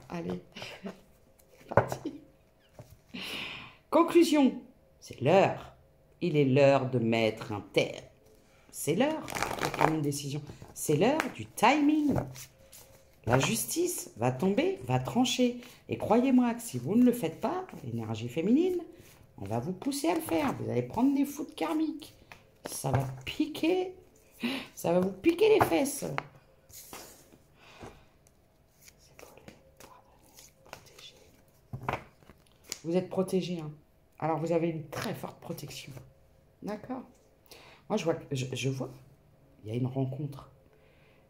Allez, c'est parti. Conclusion, c'est l'heure. Il est l'heure de mettre un terme. C'est l'heure de prendre une décision. C'est l'heure du timing. La justice va tomber, va trancher. Et croyez-moi que si vous ne le faites pas, énergie féminine, on va vous pousser à le faire. Vous allez prendre des foudres karmiques. Ça va piquer. Ça va vous piquer les fesses. Vous êtes protégé, hein. Alors, vous avez une très forte protection. D'accord? Moi, je vois, il y a une rencontre.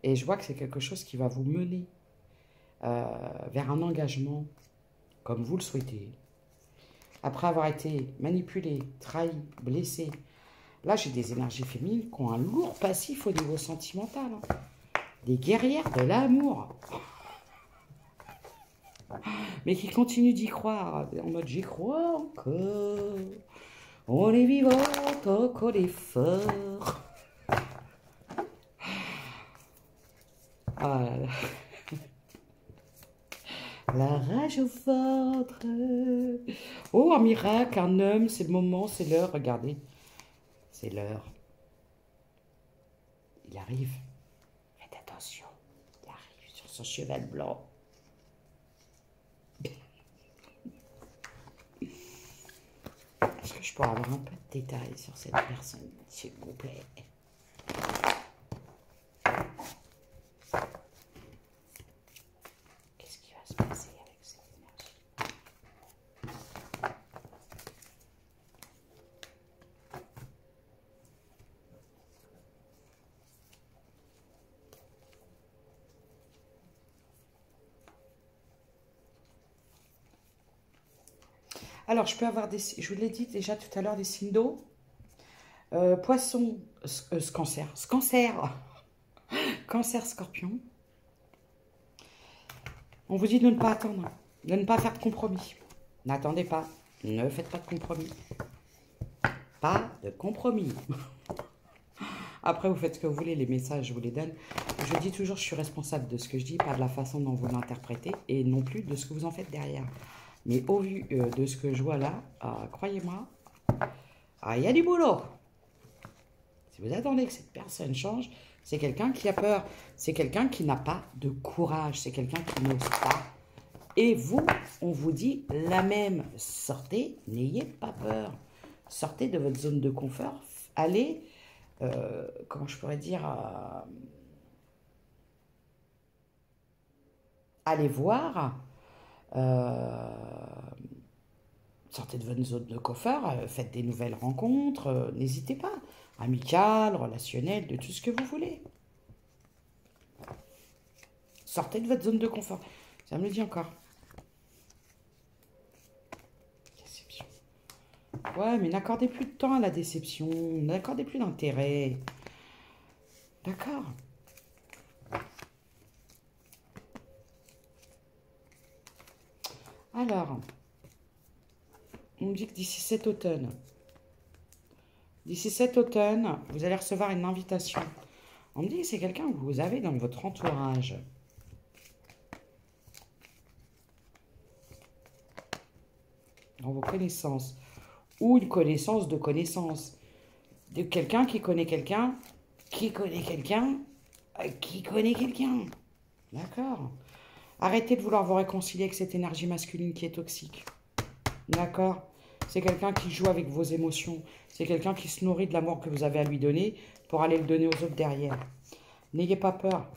Et je vois que c'est quelque chose qui va vous mener vers un engagement, comme vous le souhaitez. Après avoir été manipulé, trahi, blessé. Là, j'ai des énergies féminines qui ont un lourd passif au niveau sentimental. Hein. Des guerrières de l'amour. Mais qui continuent d'y croire. En mode, j'y crois encore. On est vivant tant qu'on est fort. Ah là là. La rage au ventre. Oh, un miracle, un homme, c'est le moment, c'est l'heure. Regardez, c'est l'heure. Il arrive. Faites attention. Il arrive sur son cheval blanc. Est-ce que je pourrais avoir un peu de détails sur cette personne, s'il vous plaît? Qu'est-ce qui va se passer avec cette énergie? Alors, je peux avoir des... Je vous l'ai dit déjà tout à l'heure, des signes d'eau. Poisson, cancer. Cancer, scorpion. On vous dit de ne pas attendre, de ne pas faire de compromis. N'attendez pas, ne faites pas de compromis. Pas de compromis. Après, vous faites ce que vous voulez, les messages, je vous les donne. Je dis toujours, je suis responsable de ce que je dis, pas de la façon dont vous l'interprétez, et non plus de ce que vous en faites derrière. Mais au vu de ce que je vois là, croyez-moi, il y a du boulot. Si vous attendez que cette personne change, c'est quelqu'un qui a peur. C'est quelqu'un qui n'a pas de courage. C'est quelqu'un qui n'ose pas. Et vous, on vous dit la même. Sortez, n'ayez pas peur. Sortez de votre zone de confort. Allez comment je pourrais dire, allez voir, sortez de votre zone de confort, faites des nouvelles rencontres, n'hésitez pas, amicales, relationnelles, de tout ce que vous voulez. Sortez de votre zone de confort. Ça me le dit encore. Déception. Ouais, mais n'accordez plus de temps à la déception, n'accordez plus d'intérêt. D'accord. Alors, on me dit que d'ici cet automne, vous allez recevoir une invitation. On me dit que c'est quelqu'un que vous avez dans votre entourage. Dans vos connaissances. Ou une connaissance de connaissance. De quelqu'un qui connaît quelqu'un, qui connaît quelqu'un, qui connaît quelqu'un. D'accord. Arrêtez de vouloir vous réconcilier avec cette énergie masculine qui est toxique. D'accord. C'est quelqu'un qui joue avec vos émotions. C'est quelqu'un qui se nourrit de l'amour que vous avez à lui donner pour aller le donner aux autres derrière. N'ayez pas peur.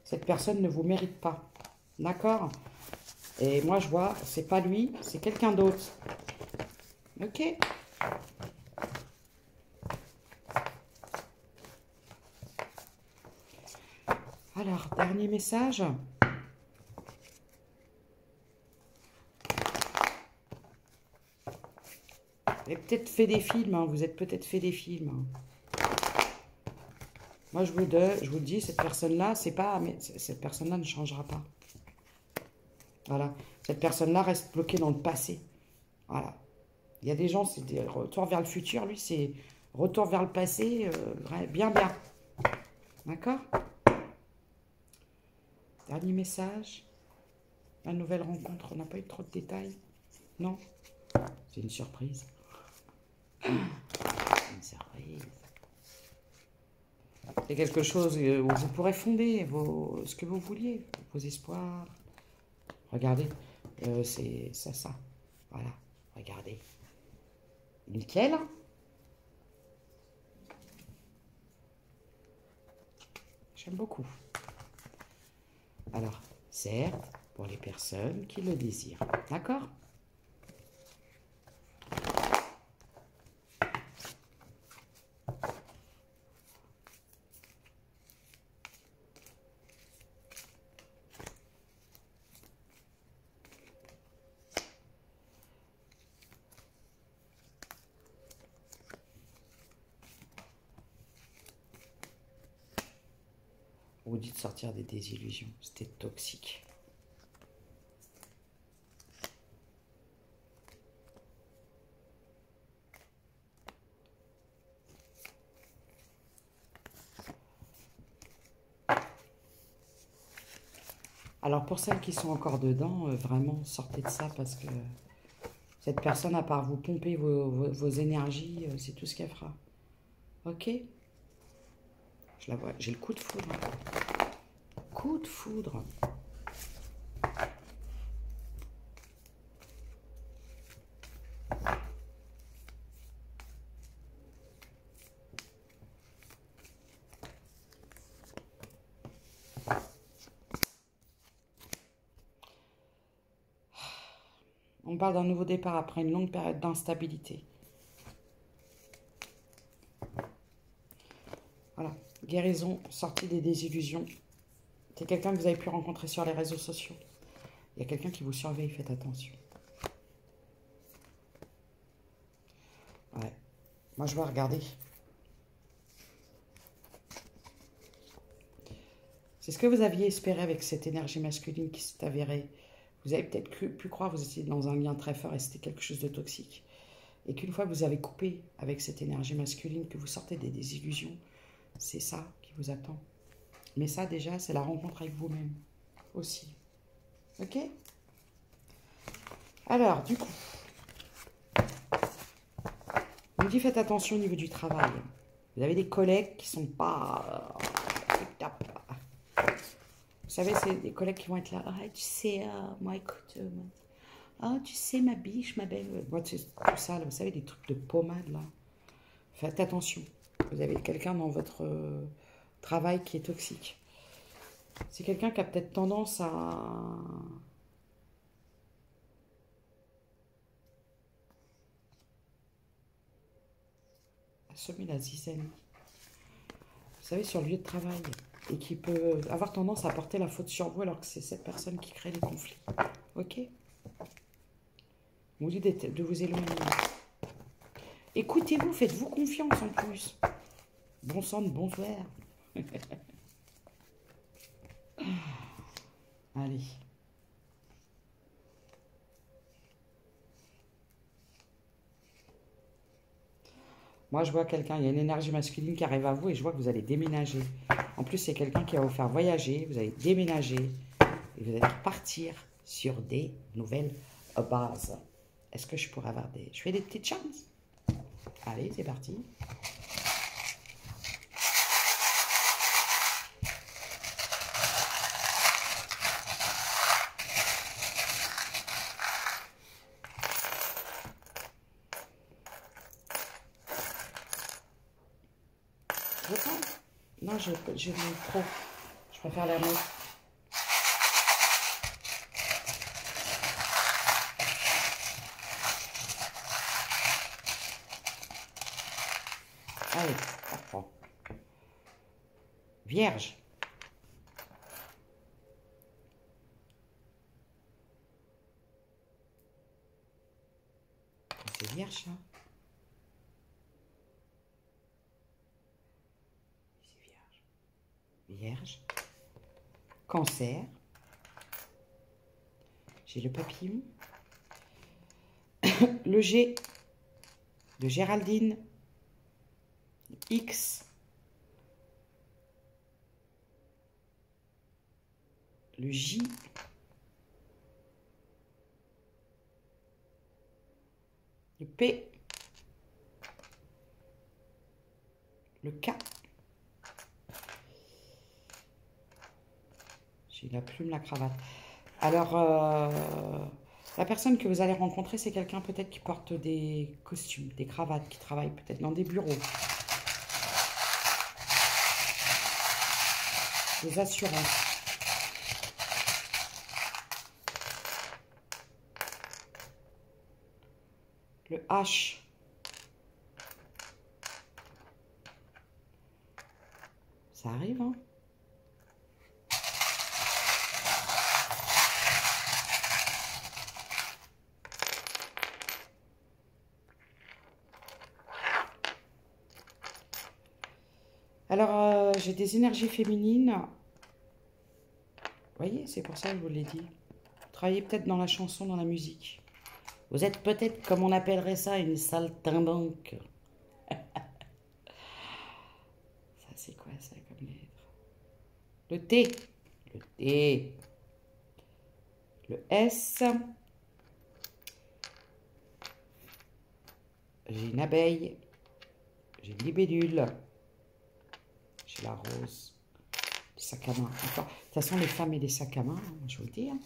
Cette personne ne vous mérite pas. D'accord. Et moi, je vois, c'est pas lui, c'est quelqu'un d'autre. Ok. Alors, dernier message. Vous avez peut-être fait des films, hein, vous êtes peut-être fait des films. Hein. Moi, je vous le dis, cette personne-là, c'est pas, mais cette personne-là ne changera pas. Voilà. Cette personne-là reste bloquée dans le passé. Voilà. Il y a des gens, c'est des retours vers le futur. Lui, c'est retour vers le passé, bien, bien. D'accord? Dernier message. La nouvelle rencontre, on n'a pas eu trop de détails. Non? C'est une surprise. Une surprise. C'est quelque chose où vous pourrez fonder ce que vous vouliez, vos espoirs. Regardez, c'est ça. Voilà, regardez. Nickel. J'aime beaucoup. Alors, certes, pour les personnes qui le désirent. D'accord ? On vous dit de sortir des désillusions. C'était toxique. Alors pour celles qui sont encore dedans, vraiment sortez de ça parce que cette personne, à part vous pomper vos énergies, c'est tout ce qu'elle fera. Ok ? Je la vois, j'ai le coup de foudre. Coup de foudre. On parle d'un nouveau départ après une longue période d'instabilité. Voilà, guérison, sortie des désillusions. C'est quelqu'un que vous avez pu rencontrer sur les réseaux sociaux. Il y a quelqu'un qui vous surveille, faites attention. Ouais, moi je vais regarder. C'est ce que vous aviez espéré avec cette énergie masculine qui s'est avérée. Vous avez peut-être pu croire que vous étiez dans un lien très fort et c'était quelque chose de toxique. Et qu'une fois que vous avez coupé avec cette énergie masculine, que vous sortez des désillusions, c'est ça qui vous attend. Mais ça, déjà, c'est la rencontre avec vous-même aussi. Ok? Alors, du coup, on me dit faites attention au niveau du travail. Vous avez des collègues qui sont pas... Vous savez, c'est des collègues qui vont être là. Ah, tu sais, moi, écoute... Ah, tu sais, ma biche, ma belle... Moi, tout ça, là, vous savez, des trucs de pommade, là. Faites attention. Vous avez quelqu'un dans votre travail qui est toxique. C'est quelqu'un qui a peut-être tendance à semer la zizanie. Vous savez, sur le lieu de travail. Et qui peut avoir tendance à porter la faute sur vous alors que c'est cette personne qui crée les conflits. Ok? Vous dites de vous éloigner. Écoutez-vous, faites-vous confiance en plus. Bon sang de bonsoir. Allez. Moi, je vois quelqu'un, il y a une énergie masculine qui arrive à vous et je vois que vous allez déménager. En plus, c'est quelqu'un qui va vous faire voyager, vous allez déménager et vous allez partir sur des nouvelles bases. Est-ce que je pourrais avoir des... Je fais des petites chances. Allez, c'est parti. Je prends. Non, j'ai mis trop. Je préfère la mettre. Allez, on reprend. Vierge. C'est vierge, ça. C'est vierge. Vierge. Cancer. J'ai le papillon. Le G de Géraldine. X. Le J. Le P. Le K. J'ai la plume, la cravate. Alors, la personne que vous allez rencontrer, c'est quelqu'un peut-être qui porte des costumes, des cravates, qui travaille peut-être dans des bureaux. Des assurances. Le H. Ça arrive, hein? Alors, j'ai des énergies féminines. Vous voyez, c'est pour ça que je vous l'ai dit. Vous travaillez peut-être dans la chanson, dans la musique. Vous êtes peut-être, comme on appellerait ça, une saltimbanque. Ça, c'est quoi ça comme lettre? Le T. Le T. Le S. J'ai une abeille. J'ai une libellule. J'ai la rose. Le sac à main. Encore. De toute façon, les femmes et les sacs à main, je vous le dis. Hein.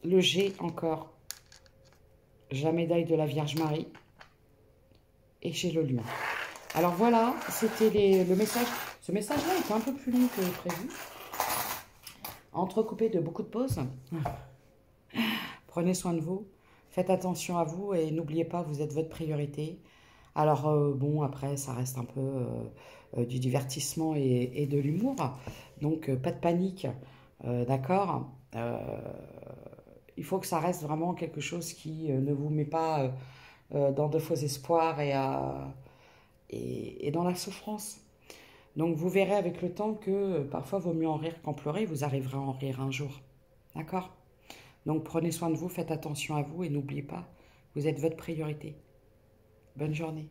Le G encore. J'ai la médaille de la Vierge Marie. Et j'ai le lion. Alors voilà, c'était le message. Ce message-là était un peu plus long que prévu. Entrecoupé de beaucoup de pauses. Prenez soin de vous. Faites attention à vous et n'oubliez pas, vous êtes votre priorité. Alors bon, après, ça reste un peu du divertissement et de l'humour. Donc, pas de panique. D'accord, il faut que ça reste vraiment quelque chose qui ne vous met pas dans de faux espoirs et dans la souffrance. Donc vous verrez avec le temps que parfois vaut mieux en rire qu'en pleurer, vous arriverez à en rire un jour. D'accord? Donc prenez soin de vous, faites attention à vous et n'oubliez pas, vous êtes votre priorité. Bonne journée.